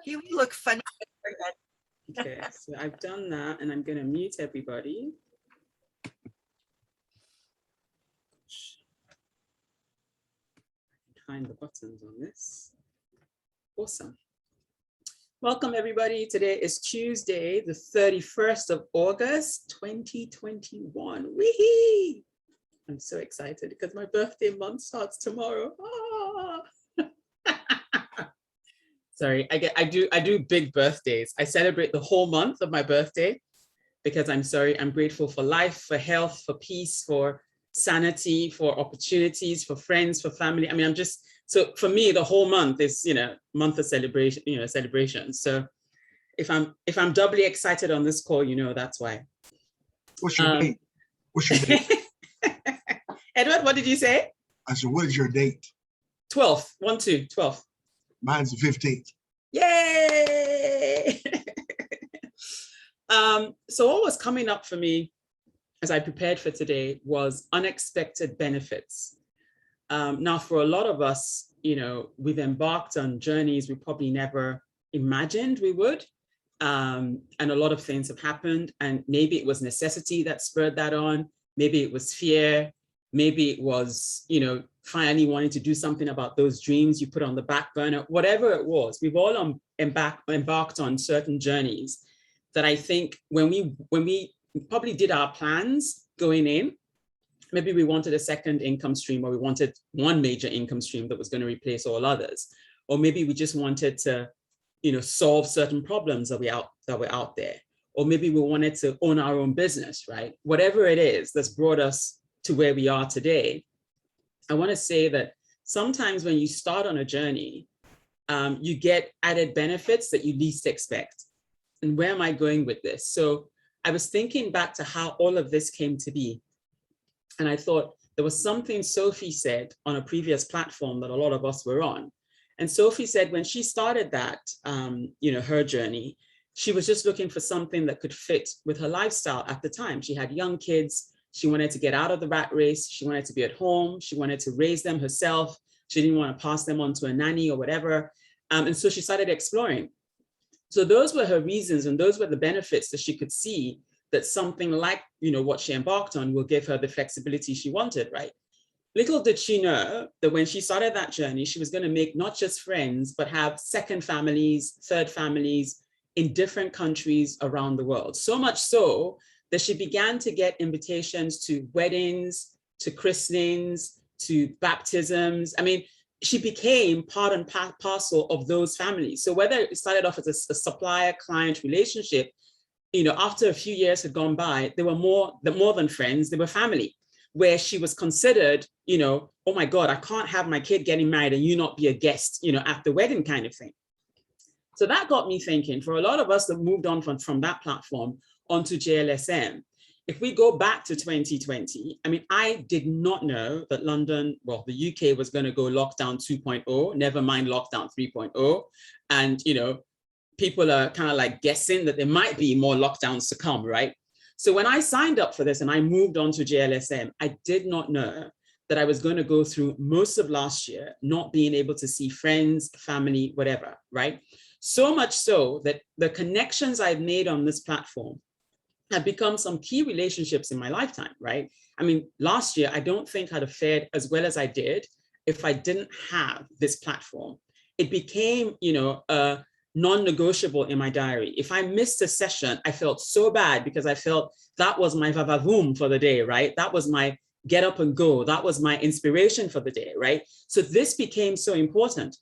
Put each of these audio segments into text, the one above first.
You look funny. Okay, so I've done that and I'm going to mute everybody. Find the buttons on this. Awesome. Welcome everybody. Today is Tuesday, the 31st of August, 2021. Wee! I'm so excited because my birthday month starts tomorrow. Ah! Sorry, I do big birthdays. I celebrate the whole month of my birthday because I'm grateful for life, for health, for peace, for sanity, for opportunities, for friends, for family. I mean, so for me, the whole month is, month of celebration, celebration. So if I'm doubly excited on this call, that's why. What's your date? What's your date? Edward, what did you say? I said, what is your date? 12th, 12th. Mine's the 15th. Yay! So what was coming up for me as I prepared for today was unexpected benefits. Now, for a lot of us, we've embarked on journeys we probably never imagined we would. And a lot of things have happened, and maybe it was necessity that spurred that on. Maybe it was fear. Maybe it was, finally wanting to do something about those dreams you put on the back burner. Whatever it was, we've all embarked on certain journeys that I think when we probably did our plans going in, maybe we wanted a second income stream, or we wanted one major income stream that was going to replace all others. Or maybe we just wanted to, solve certain problems that were out there. Or maybe we wanted to own our own business, right? Whatever it is that's brought us to where we are today, I want to say that sometimes when you start on a journey, you get added benefits that you least expect. And where am I going with this? So I was thinking back to how all of this came to be. And I thought there was something Sophie said on a previous platform that a lot of us were on. And Sophie said when she started that, her journey, she was just looking for something that could fit with her lifestyle at the time. She had young kids. She wanted to get out of the rat race. She wanted to be at home. She wanted to raise them herself. She didn't want to pass them on to a nanny or whatever. And so she started exploring. So those were her reasons, and those were the benefits that she could see that something like, what she embarked on will give her the flexibility she wanted, right? Little did she know that when she started that journey, she was going to make not just friends, but have second families, third families in different countries around the world. So much so that she began to get invitations to weddings, to christenings, to baptisms. I mean, she became part and parcel of those families. So whether it started off as a supplier-client relationship, after a few years had gone by, they were more than friends, they were family, where she was considered, oh my God, I can't have my kid getting married and you not be a guest, at the wedding kind of thing. So that got me thinking, for a lot of us that moved on from that platform onto JLSM, if we go back to 2020, I mean, I did not know that London, the UK was going to go lockdown 2.0, never mind lockdown 3.0. And, people are kind of like guessing that there might be more lockdowns to come, right? So when I signed up for this and I moved on to JLSM, I did not know that I was going to go through most of last year not being able to see friends, family, whatever, right? So much so that the connections I've made on this platform have become some key relationships in my lifetime, right? I mean, last year, I don't think I'd have fared as well as I did if I didn't have this platform. It became, a non-negotiable in my diary. If I missed a session, I felt so bad because I felt that was my vavavoom for the day, right? That was my get up and go. That was my inspiration for the day, right? So this became so important.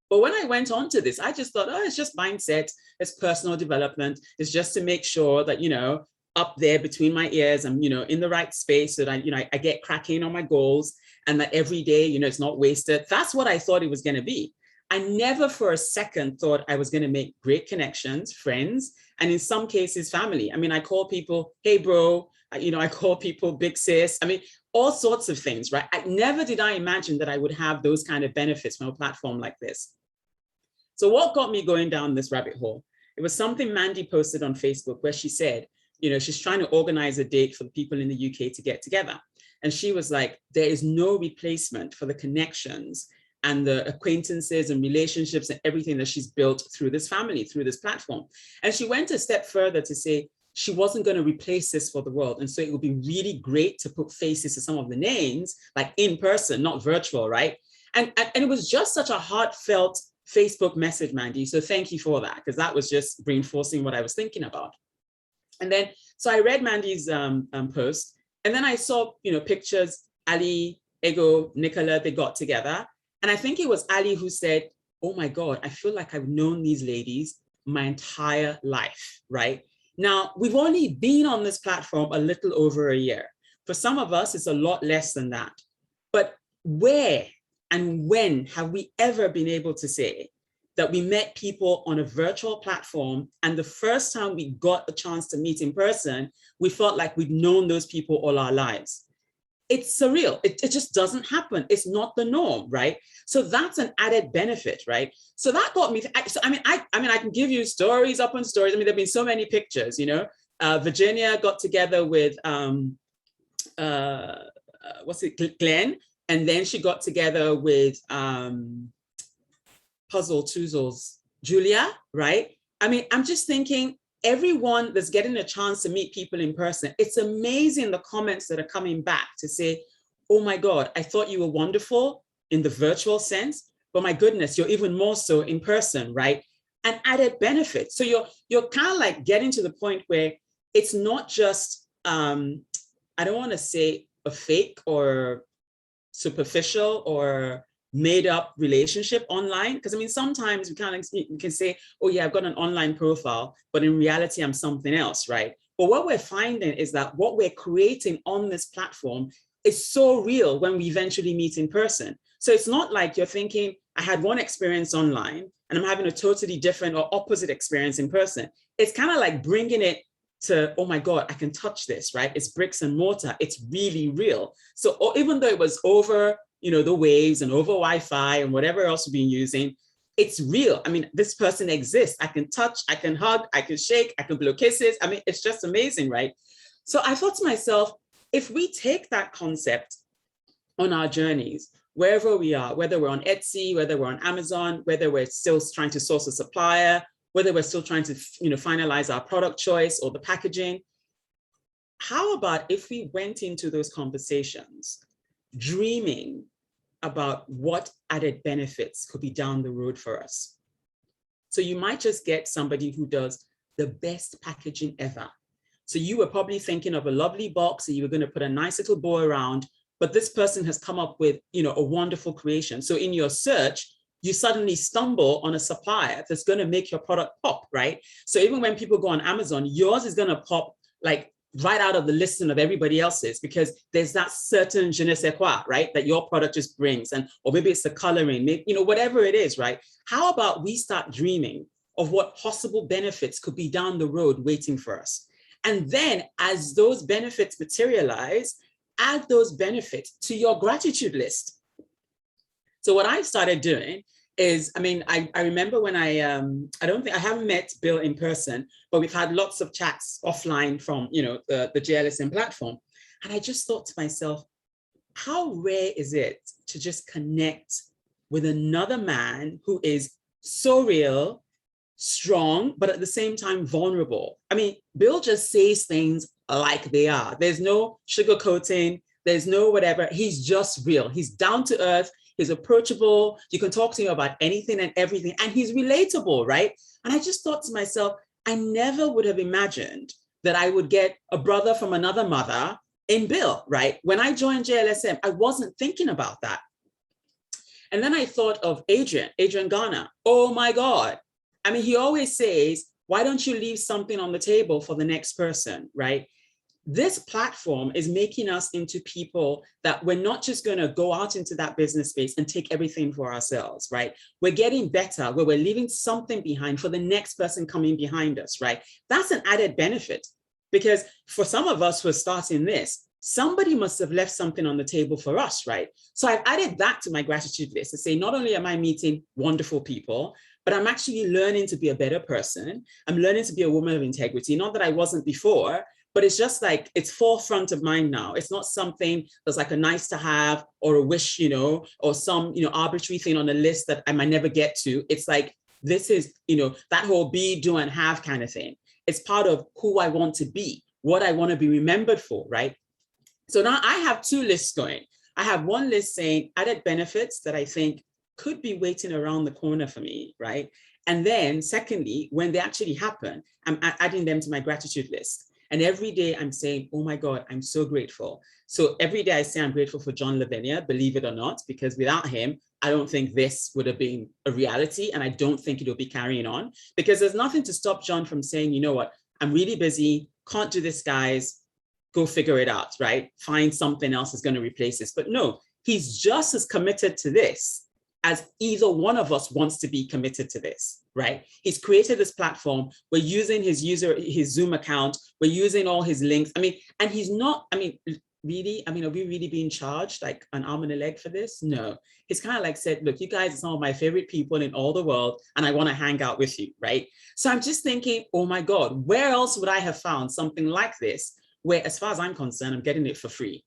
But when I went on to this, I just thought, it's just mindset, it's personal development. It's just to make sure that, up there between my ears, I'm, in the right space so that I get cracking on my goals, and that every day, it's not wasted. That's what I thought it was going to be. I never for a second thought I was going to make great connections, friends, and in some cases, family. I mean, I call people, hey, bro, I call people big sis. I mean, all sorts of things, right? Never did I imagine that I would have those kind of benefits from a platform like this. So what got me going down this rabbit hole? It was something Mandy posted on Facebook where she said, she's trying to organize a date for the people in the UK to get together. And she was like, there is no replacement for the connections and the acquaintances and relationships and everything that she's built through this family, through this platform. And she went a step further to say she wasn't going to replace this for the world. And so it would be really great to put faces to some of the names, like in person, not virtual, right? And it was just such a heartfelt Facebook message, Mandy. So thank you for that, because that was just reinforcing what I was thinking about. And then, so I read Mandy's post, and then I saw, pictures, Ali, Ego, Nicola, they got together. And I think it was Ali who said, oh my God, I feel like I've known these ladies my entire life, right? Now, we've only been on this platform a little over a year. For some of us, it's a lot less than that. But where and when have we ever been able to say that we met people on a virtual platform, and the first time we got a chance to meet in person, we felt like we'd known those people all our lives? It's surreal. It just doesn't happen. It's not the norm, right? So that's an added benefit, right? So that got me. I can give you stories upon stories. There've been so many pictures. Virginia got together with Glenn, and then she got together with Puzzle Toozles, Julia, right? I'm just thinking, everyone that's getting a chance to meet people in person, it's amazing the comments that are coming back to say, oh my God, I thought you were wonderful in the virtual sense, but my goodness, you're even more so in person, right? An added benefit. So you're kind of like getting to the point where it's not just, I don't want to say a fake or superficial or made up relationship online, because sometimes we can say, oh yeah, I've got an online profile, but in reality I'm something else, right? But what we're finding is that what we're creating on this platform is so real when we eventually meet in person. So it's not like you're thinking, I had one experience online and I'm having a totally different or opposite experience in person. It's kind of like bringing it to, oh my God, I can touch this, right? It's bricks and mortar. It's really real. So even though it was over the waves and over Wi-Fi and whatever else we've been using, it's real. This person exists. I can touch, I can hug, I can shake, I can blow kisses. It's just amazing, right? So I thought to myself, if we take that concept on our journeys, wherever we are, whether we're on Etsy, whether we're on Amazon, whether we're still trying to source a supplier, whether we're still trying to finalize our product choice or the packaging, how about if we went into those conversations dreaming about what added benefits could be down the road for us? So you might just get somebody who does the best packaging ever. So you were probably thinking of a lovely box and you were going to put a nice little bow around, but this person has come up with, a wonderful creation. So in your search, you suddenly stumble on a supplier that's going to make your product pop, right? So even when people go on Amazon, yours is going to pop like right out of the listing of everybody else's, because there's that certain je ne sais quoi, right, that your product just brings, or maybe it's the coloring, maybe, whatever it is, right? How about we start dreaming of what possible benefits could be down the road waiting for us? And then as those benefits materialize, add those benefits to your gratitude list. So what I started doing is, I remember when I haven't met Bill in person, but we've had lots of chats offline from, the JLSM platform. And I just thought to myself, how rare is it to just connect with another man who is so real, strong, but at the same time vulnerable? Bill just says things like they are. There's no sugarcoating. There's no whatever. He's just real. He's down to earth. He's approachable. You can talk to him about anything and everything, and he's relatable, right? And I just thought to myself, I never would have imagined that I would get a brother from another mother in Bill, right? When I joined JLSM, I wasn't thinking about that. And then I thought of Adrian Garner. Oh my God. He always says, why don't you leave something on the table for the next person, right? This platform is making us into people that we're not just going to go out into that business space and take everything for ourselves, right? We're getting better where we're leaving something behind for the next person coming behind us, right? That's an added benefit, because for some of us who are starting this, somebody must have left something on the table for us, right? So I've added that to my gratitude list to say, not only am I meeting wonderful people, but I'm actually learning to be a better person. I'm learning to be a woman of integrity. Not that I wasn't before, but it's just like, it's forefront of mind now. It's not something that's like a nice to have or a wish, you know, or some, you know, arbitrary thing on a list that I might never get to. It's like, this is, you know, that whole be, do, and have kind of thing. It's part of who I want to be, what I want to be remembered for, right? So now I have two lists going. I have one list saying added benefits that I think could be waiting around the corner for me, right? And then secondly, when they actually happen, I'm adding them to my gratitude list. And every day I'm saying, oh my God, I'm so grateful. So every day I say I'm grateful for John Lavinia, believe it or not, because without him, I don't think this would have been a reality. And I don't think it'll be carrying on, because there's nothing to stop John from saying, you know what, I'm really busy, can't do this, guys, go figure it out, right? Find something else that's going to replace this. But no, he's just as committed to this as either one of us wants to be committed to this, right? He's created this platform. We're using his Zoom account. We're using all his links. I mean, and he's not, I mean, really, I mean, are we really being charged like an arm and a leg for this? No. He's kind of like said, look, you guys are some of my favorite people in all the world, and I want to hang out with you, right? So I'm just thinking, oh my God, where else would I have found something like this, where as far as I'm concerned, I'm getting it for free?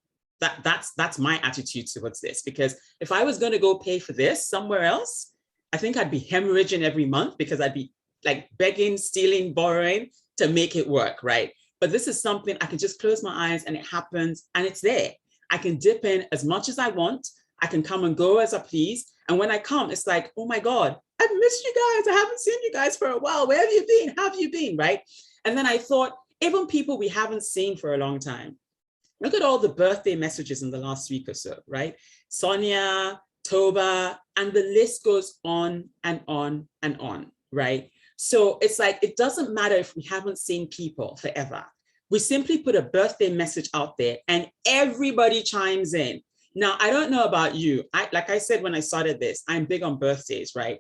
That's my attitude towards this, because if I was going to go pay for this somewhere else, I think I'd be hemorrhaging every month, because I'd be like begging, stealing, borrowing to make it work, right? But this is something I can just close my eyes and it happens and it's there. I can dip in as much as I want. I can come and go as I please. And when I come, it's like, oh my God, I've missed you guys. I haven't seen you guys for a while. Where have you been? How have you been, right? And then I thought, even people we haven't seen for a long time, look at all the birthday messages in the last week or so, right? Sonia, Toba, and the list goes on and on and on, right? So it's like, it doesn't matter if we haven't seen people forever. We simply put a birthday message out there and everybody chimes in. Now, I don't know about you. Like I said, when I started this, I'm big on birthdays, right?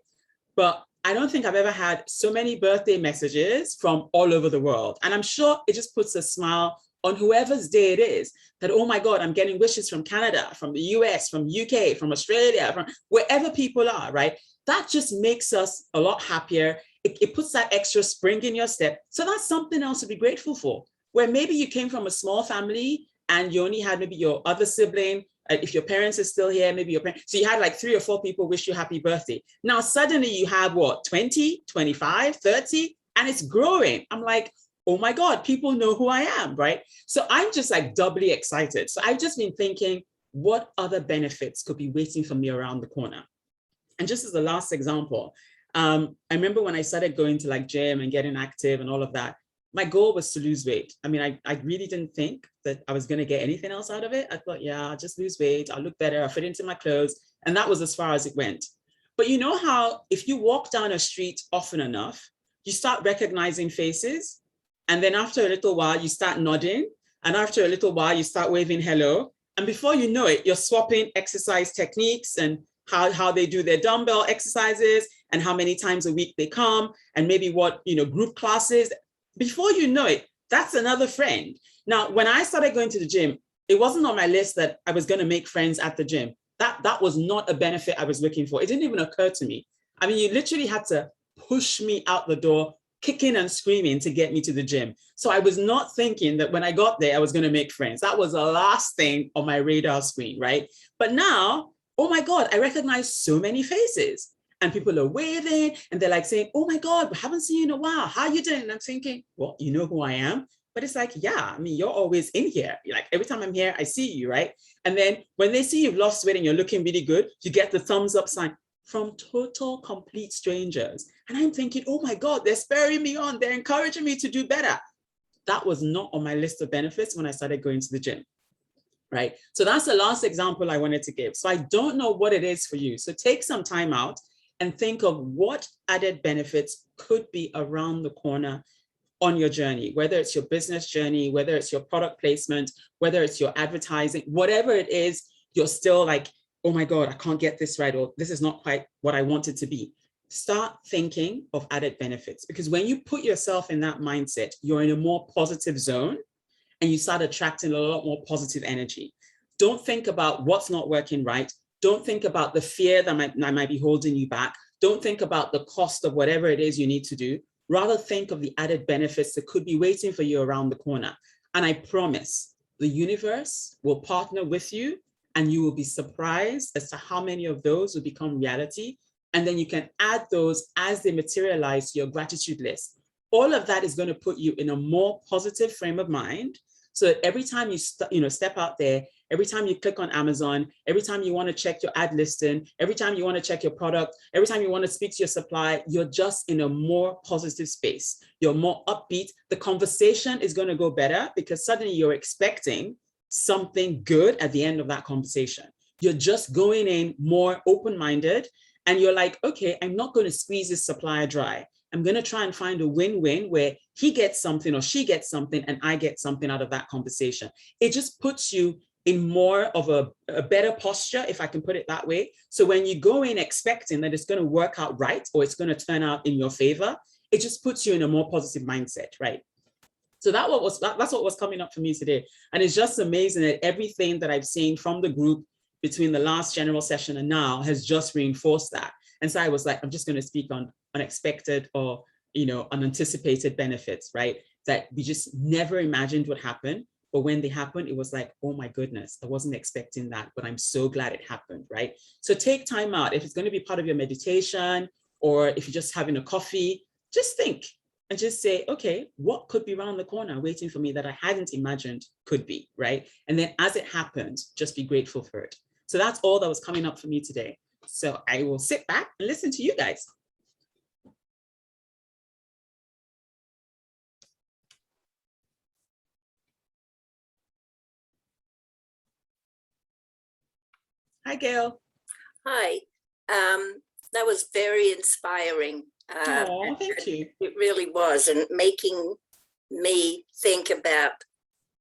But I don't think I've ever had so many birthday messages from all over the world. And I'm sure it just puts a smile on whoever's day it is, that, oh my God, I'm getting wishes from Canada, from the US, from UK, from Australia, from wherever people are, right? That just makes us a lot happier. It puts that extra spring in your step. So that's something else to be grateful for, where maybe you came from a small family and you only had maybe your other sibling. If your parents are still here, maybe your parents, so you had like 3 or 4 people wish you happy birthday. Now, suddenly you have what, 20, 25, 30, and it's growing. I'm like, oh my God, people know who I am, right? So I'm just like doubly excited. So I've just been thinking, what other benefits could be waiting for me around the corner? And just as the last example, I remember when I started going to like gym and getting active and all of that, my goal was to lose weight. I mean, I really didn't think that I was going to get anything else out of it. I thought, yeah, I'll just lose weight. I'll look better. I'll fit into my clothes. And that was as far as it went. But you know how if you walk down a street often enough, you start recognizing faces. And then after a little while, you start nodding. And after a little while, you start waving hello. And before you know it, you're swapping exercise techniques and how they do their dumbbell exercises and how many times a week they come and maybe what, you know, group classes. Before you know it, that's another friend. Now, when I started going to the gym, it wasn't on my list that I was going to make friends at the gym. That was not a benefit I was looking for. It didn't even occur to me. I mean, you literally had to push me out the door, kicking and screaming to get me to the gym. So I was not thinking that when I got there, I was going to make friends. That was the last thing on my radar screen, right? But now, oh my God, I recognize so many faces. And people are waving and they're like saying, oh my God, we haven't seen you in a while. How are you doing? And I'm thinking, well, you know who I am. But it's like, yeah, I mean, you're always in here. You're like, every time I'm here, I see you, right? And then when they see you've lost weight and you're looking really good, you get the thumbs up sign from total, complete strangers. And I'm thinking, oh my God, they're spurring me on. They're encouraging me to do better. That was not on my list of benefits when I started going to the gym, right? So that's the last example I wanted to give. So I don't know what it is for you. So take some time out and think of what added benefits could be around the corner on your journey, whether it's your business journey, whether it's your product placement, whether it's your advertising, whatever it is, you're still like, oh my God, I can't get this right, or this is not quite what I want it to be. Start thinking of added benefits, because when you put yourself in that mindset, you're in a more positive zone and you start attracting a lot more positive energy. Don't think about what's not working right. Don't think about the fear that might be holding you back. Don't think about the cost of whatever it is you need to do. Rather think of the added benefits that could be waiting for you around the corner. And I promise the universe will partner with you, and you will be surprised as to how many of those will become reality. And then you can add those as they materialize to your gratitude list. All of that is going to put you in a more positive frame of mind, so that every time you step out there, every time you click on Amazon, every time you want to check your ad listing, every time you want to check your product, every time you want to speak to your supplier, you're just in a more positive space. You're more upbeat. The conversation is going to go better because suddenly you're expecting something good at the end of that conversation. You're just going in more open-minded, and you're like, okay, I'm not going to squeeze this supplier dry. I'm going to try and find a win-win where he gets something or she gets something and I get something out of that conversation. It just puts you in more of a better posture, if I can put it that way. So when you go in expecting that it's going to work out right, or it's going to turn out in your favor, it just puts you in a more positive mindset, right? So that's what was coming up for me today. And it's just amazing that everything that I've seen from the group between the last general session and now has just reinforced that. And so I was like, I'm just going to speak on unexpected or, unanticipated benefits, right? That we just never imagined would happen. But when they happened, it was like, oh my goodness, I wasn't expecting that, but I'm so glad it happened, right? So take time out. If it's going to be part of your meditation, or if you're just having a coffee, just think and just say, okay, what could be around the corner waiting for me that I hadn't imagined could be, right? And then as it happens, just be grateful for it. So that's all that was coming up for me today. So I will sit back and listen to you guys. Hi, Gail. Hi. That was very inspiring. Oh, thank you. It really was, and making me think about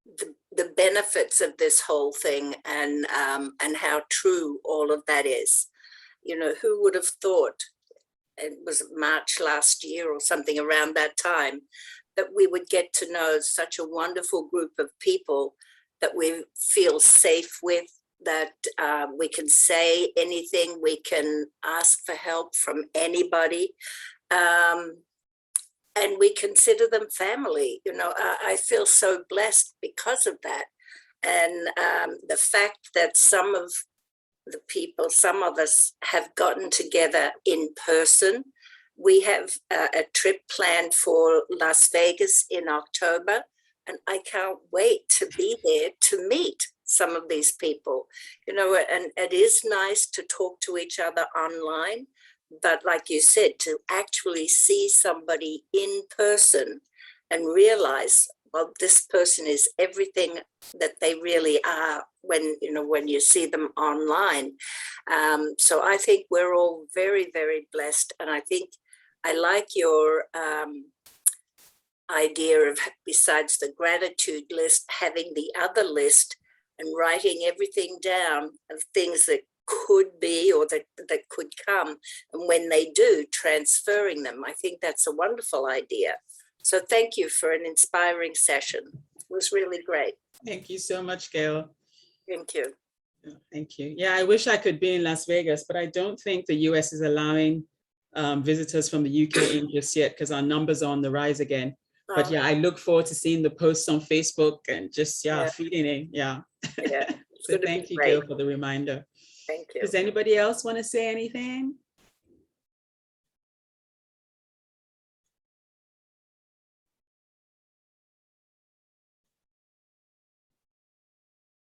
the benefits of this whole thing, and how true all of that is. Who would have thought, it was March last year or something around that time, that we would get to know such a wonderful group of people that we feel safe with, that we can say anything, we can ask for help from anybody, and we consider them family. I feel so blessed because of that. And the fact that some of us have gotten together in person. We have a trip planned for Las Vegas in October, and I can't wait to be there to meet some of these people. And it is nice to talk to each other online, but like you said, to actually see somebody in person and realize, well, this person is everything that they really are when you see them online. So I think we're all very, very blessed. And I think I like your idea of, besides the gratitude list, having the other list and writing everything down of things that could be or that could come. And when they do, transferring them. I think that's a wonderful idea. So thank you for an inspiring session. It was really great. Thank you so much, Gail. Thank you. Thank you. Yeah, I wish I could be in Las Vegas, but I don't think the US is allowing visitors from the UK in just yet, because our numbers are on the rise again. But yeah, I look forward to seeing the posts on Facebook and just, feeding in. Yeah. So thank you, Gail, for the reminder. Thank you. Does anybody else want to say anything?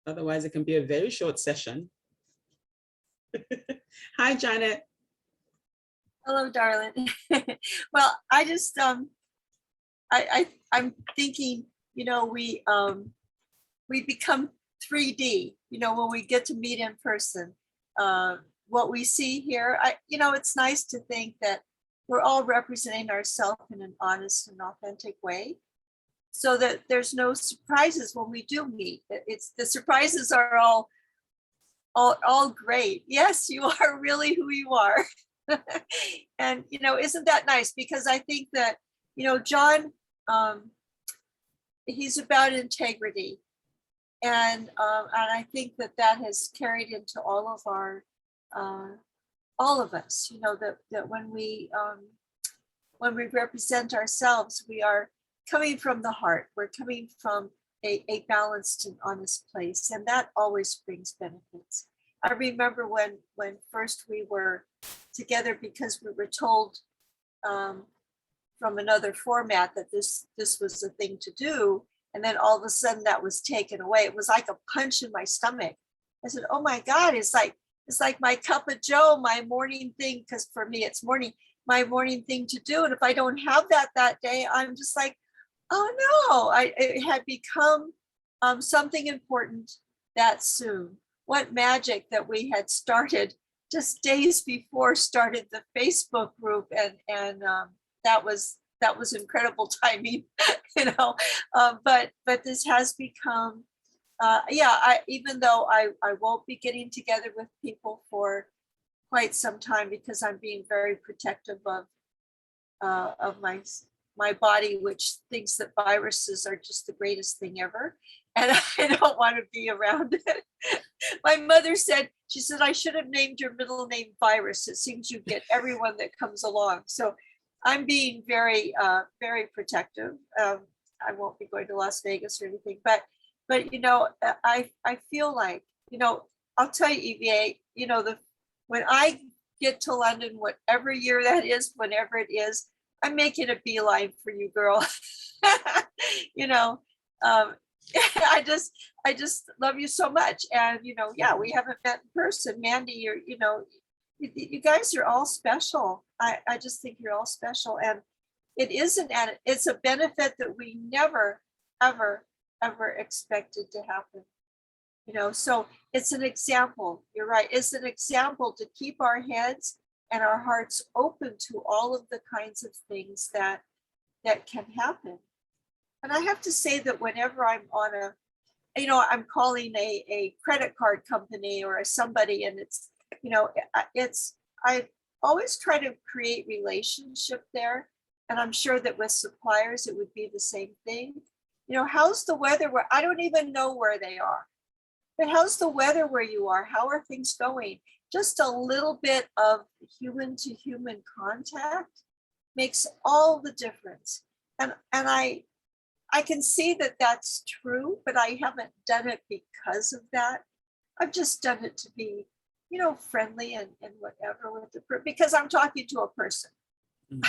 Otherwise, it can be a very short session. Hi, Janet. Hello, darling. Well, I just, I'm thinking, we become 3D, when we get to meet in person. What we see here, it's nice to think that we're all representing ourselves in an honest and authentic way, so that there's no surprises when we do meet. The surprises are all great. Yes, you are really who you are. And, isn't that nice? Because I think that, John, he's about integrity. And I think that has carried into all of us, that when we represent ourselves, we are coming from the heart. We're coming from a balanced and honest place. And that always brings benefits. I remember when first we were together because we were told from another format that this was the thing to do. And then all of a sudden that was taken away. It was like a punch in my stomach. I said, oh my God, it's like my cup of joe, my morning thing, because for me it's morning, my morning thing to do. And if I don't have that day, I'm just like, oh no, it had become something important that soon. What magic that we had started just days before started the Facebook group, and that was incredible timing, you know. But this has become, even though I won't be getting together with people for quite some time because I'm being very protective of my body, which thinks that viruses are just the greatest thing ever. And I don't want to be around it. My mother said, she said, I should have named your middle name Virus. It seems you get everyone that comes along. So I'm being very, very protective. I won't be going to Las Vegas or anything, but you know, I feel like, you know, I'll tell you, Ivié, you know, when I get to London, whatever year that is, whenever it is, I'm making a beeline for you, girl. You know, I just love you so much. And, you know, yeah, we haven't met in person. Mandy, you know, you guys are all special. I just think you're all special. And it's a benefit that we never, ever, ever expected to happen. You know, so it's an example. You're right. It's an example to keep our heads and our hearts open to all of the kinds of things that can happen. And I have to say that whenever I'm on I'm calling a credit card company or somebody, and it's, you know, I always try to create relationship there. And I'm sure that with suppliers, it would be the same thing. You know, how's the weather where I don't even know where they are, but how's the weather where you are? How are things going? Just a little bit of human to human contact makes all the difference. And I can see that that's true, but I haven't done it because of that. I've just done it to be, you know, friendly and whatever with because I'm talking to a person.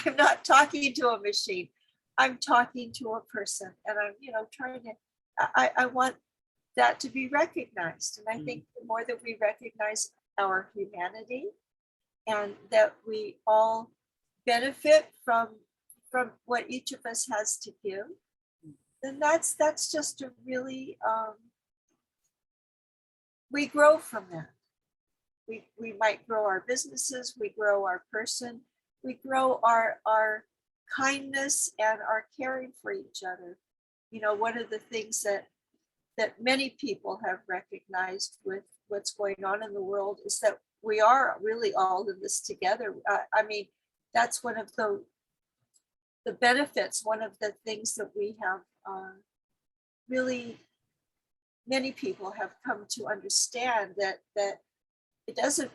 I'm not talking to a machine. I'm talking to a person, and I'm, you know, trying to, I want that to be recognized. And I think the more that we recognize our humanity and that we all benefit from what each of us has to give, then that's just a really, we grow from that. We might grow our businesses, we grow our person, we grow our kindness and our caring for each other. You know, one of the things that many people have recognized with what's going on in the world is that we are really all in this together. I mean, that's one of the benefits, one of the things that we have really, many people have come to understand that it doesn't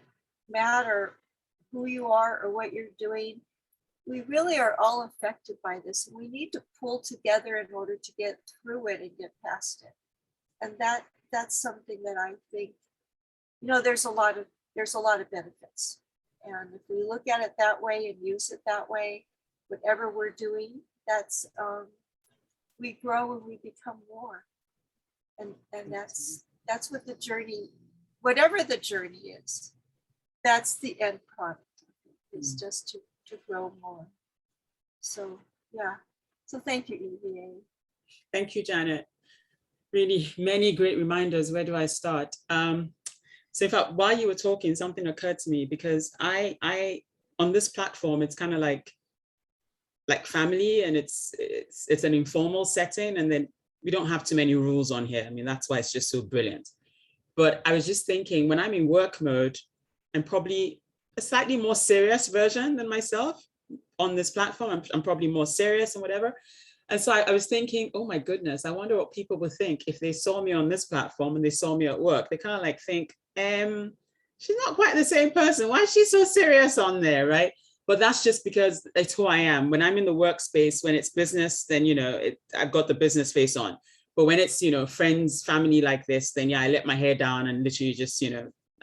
matter who you are or what you're doing. We really are all affected by this, and we need to pull together in order to get through it and get past it. And that's something that I think, you know, there's a lot of benefits. And if we look at it that way and use it that way, whatever we're doing, that's we grow and we become more. And that's what the journey, whatever the journey is, that's the end product. It's just to grow more. So yeah. So thank you, Ivié. Thank you, Janet. Really many great reminders. Where do I start? So in fact, while you were talking, something occurred to me, because I on this platform, it's kind of like family, and it's an informal setting, and then we don't have too many rules on here. I mean, that's why it's just so brilliant. But I was just thinking, when I'm in work mode, I'm probably a slightly more serious version than myself on this platform. I'm probably more serious and whatever. And so I was thinking, oh my goodness, I wonder what people would think if they saw me on this platform and they saw me at work. They kind of like think, she's not quite the same person. Why is she so serious on there, right? But that's just because it's who I am. When I'm in the workspace, when it's business, then, you know, I've got the business face on. But when it's, friends, family like this, then yeah, I let my hair down and literally just,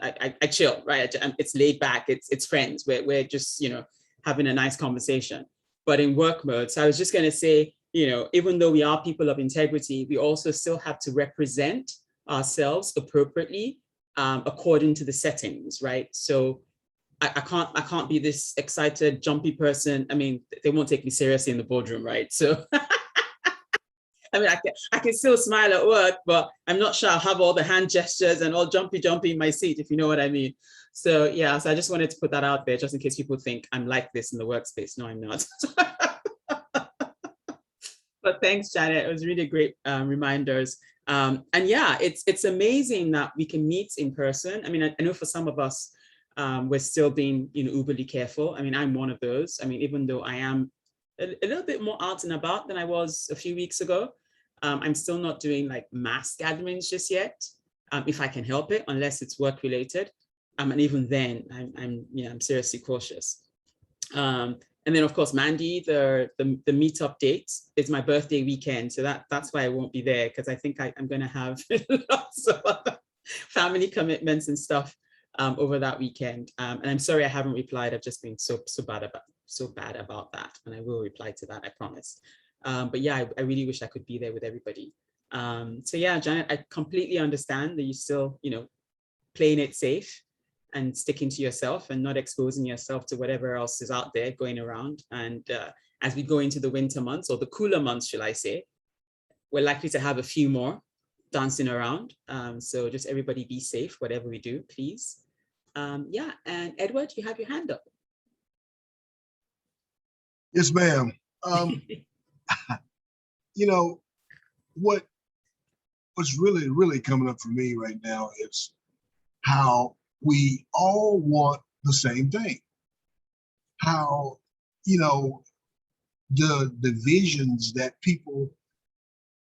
I chill, right? It's laid back. It's friends. We're just, having a nice conversation. But in work mode, so I was just going to say, even though we are people of integrity, we also still have to represent ourselves appropriately according to the settings, right? So I can't be this excited, jumpy person. I mean, they won't take me seriously in the boardroom, right? So I mean, I can still smile at work, but I'm not sure I'll have all the hand gestures and all jumpy in my seat, if you know what I mean. So yeah, so I just wanted to put that out there just in case people think I'm like this in the workspace. No, I'm not. But thanks, Janet. It was really great reminders. And yeah, it's amazing that we can meet in person. I mean, I know for some of us, we're still being, uberly careful. I mean, I'm one of those. I mean, even though I am a little bit more out and about than I was a few weeks ago, I'm still not doing like mass gatherings just yet, if I can help it, unless it's work related. And even then, I'm seriously cautious. And then of course, Mandy, the meetup date is my birthday weekend, so that's why I won't be there, because I think I'm going to have lots of other family commitments and stuff over that weekend. And I'm sorry I haven't replied. I've just been so bad about that, and I will reply to that, I promise. But yeah, I really wish I could be there with everybody. So yeah, Janet, I completely understand that you still, playing it safe and sticking to yourself and not exposing yourself to whatever else is out there going around. And as we go into the winter months, or the cooler months, shall I say, we're likely to have a few more dancing around. So just everybody be safe, whatever we do, please. Yeah, and Edward, you have your hand up. Yes, ma'am. What's really coming up for me right now is how we all want the same thing. How, the visions that people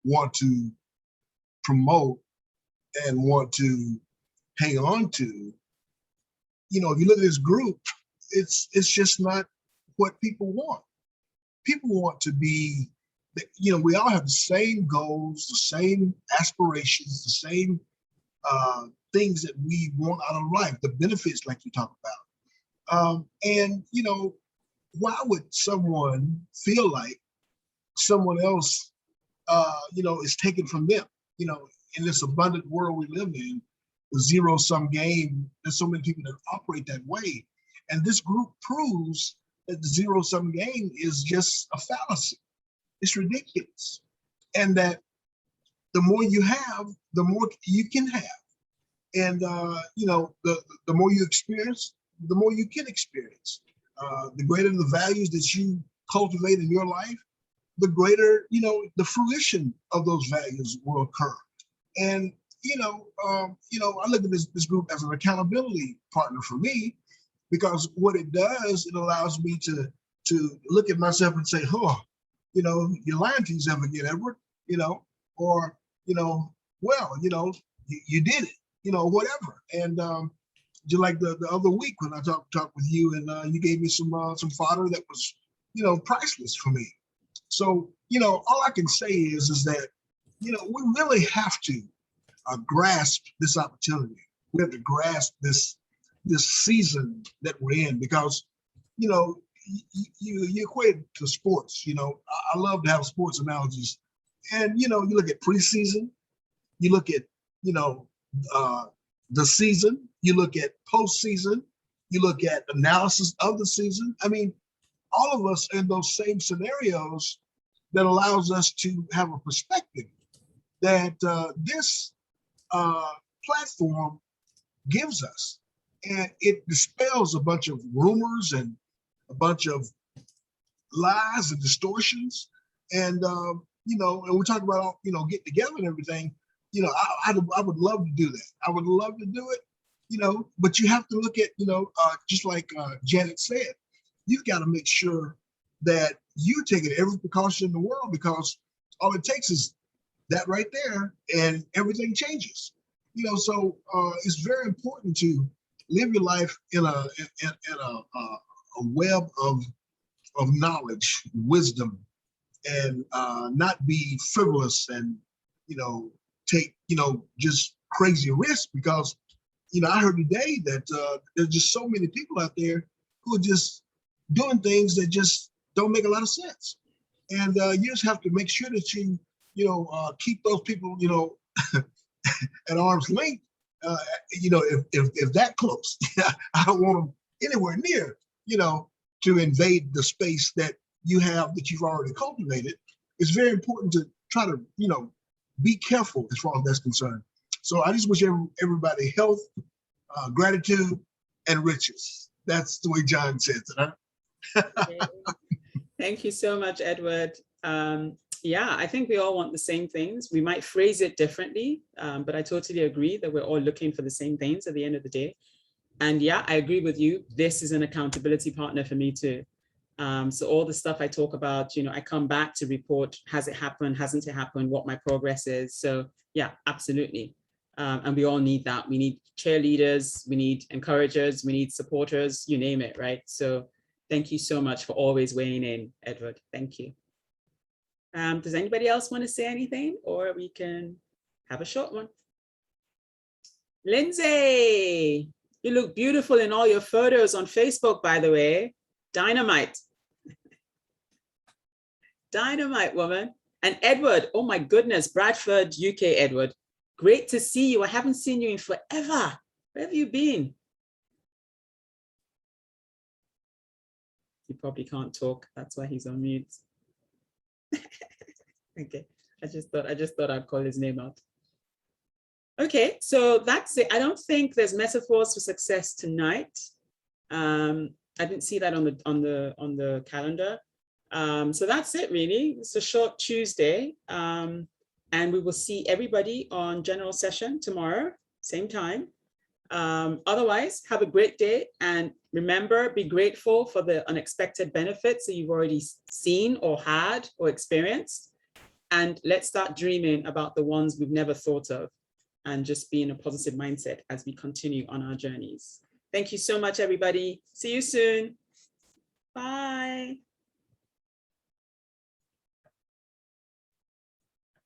want to promote and want to hang on to, if you look at this group, it's just not what people want. People want to be, we all have the same goals, the same aspirations, the same things that we want out of life, the benefits like you talk about. And, why would someone feel like someone else, is taken from them? In this abundant world we live in, the zero-sum game, there's so many people that operate that way. And this group proves that the zero-sum game is just a fallacy. It's ridiculous. And that the more you have, the more you can have. And, the more you experience, the more you can experience. The greater the values that you cultivate in your life, the greater, the fruition of those values will occur. And, I look at this group as an accountability partner for me, because what it does, it allows me to look at myself and say, oh, you're lying to yourself again, Edward, or, well, you did it, whatever. And just like the other week when I talked with you, and you gave me some fodder that was, priceless for me. So, all I can say is that, we really have to grasp this opportunity. We have to grasp this season that we're in, because, you equate it to sports. I love to have sports analogies. And, you look at preseason, you look at, the season, you look at postseason, you look at analysis of the season. I mean, all of us in those same scenarios that allows us to have a perspective that this platform gives us. And it dispels a bunch of rumors and a bunch of lies and distortions. And, and we talk about, getting together and everything. I would love to do that. I would love to do it, but you have to look at, just like Janet said, you've got to make sure that you're taking every precaution in the world, because all it takes is that right there and everything changes. So it's very important to live your life in a web of knowledge, wisdom, and not be frivolous and, take, just crazy risks because, I heard today that there's just so many people out there who are just doing things that just don't make a lot of sense. And you just have to make sure that you, keep those people, at arm's length. If that close, I don't want them anywhere near, to invade the space that you have that you've already cultivated. It's very important to try to, be careful as far as that's concerned. So I just wish everybody health, gratitude, and riches. That's the way John says it. Huh? Thank you so much, Edward. Yeah, I think we all want the same things. We might phrase it differently, but I totally agree that we're all looking for the same things at the end of the day. And yeah, I agree with you. This is an accountability partner for me too. So all the stuff I talk about, I come back to report, has it happened, hasn't it happened, what my progress is. So yeah, absolutely. And we all need that. We need cheerleaders, we need encouragers, we need supporters, you name it, right? So thank you so much for always weighing in, Edward. Thank you. Does anybody else want to say anything, or we can have a short one? Lindsay, you look beautiful in all your photos on Facebook, by the way. Dynamite. Dynamite, woman. And Edward, oh my goodness, Bradford, UK, Edward. Great to see you. I haven't seen you in forever. Where have you been? He probably can't talk. That's why he's on mute. Okay, I just thought I'd call his name out. Okay, so that's it. I don't think there's metaphors for success tonight. I didn't see that on the calendar. So that's it really. It's a short Tuesday. And we will see everybody on general session tomorrow, same time. Otherwise, have a great day. And remember, be grateful for the unexpected benefits that you've already seen or had or experienced. And let's start dreaming about the ones we've never thought of and just be in a positive mindset as we continue on our journeys. Thank you so much, everybody. See you soon. Bye.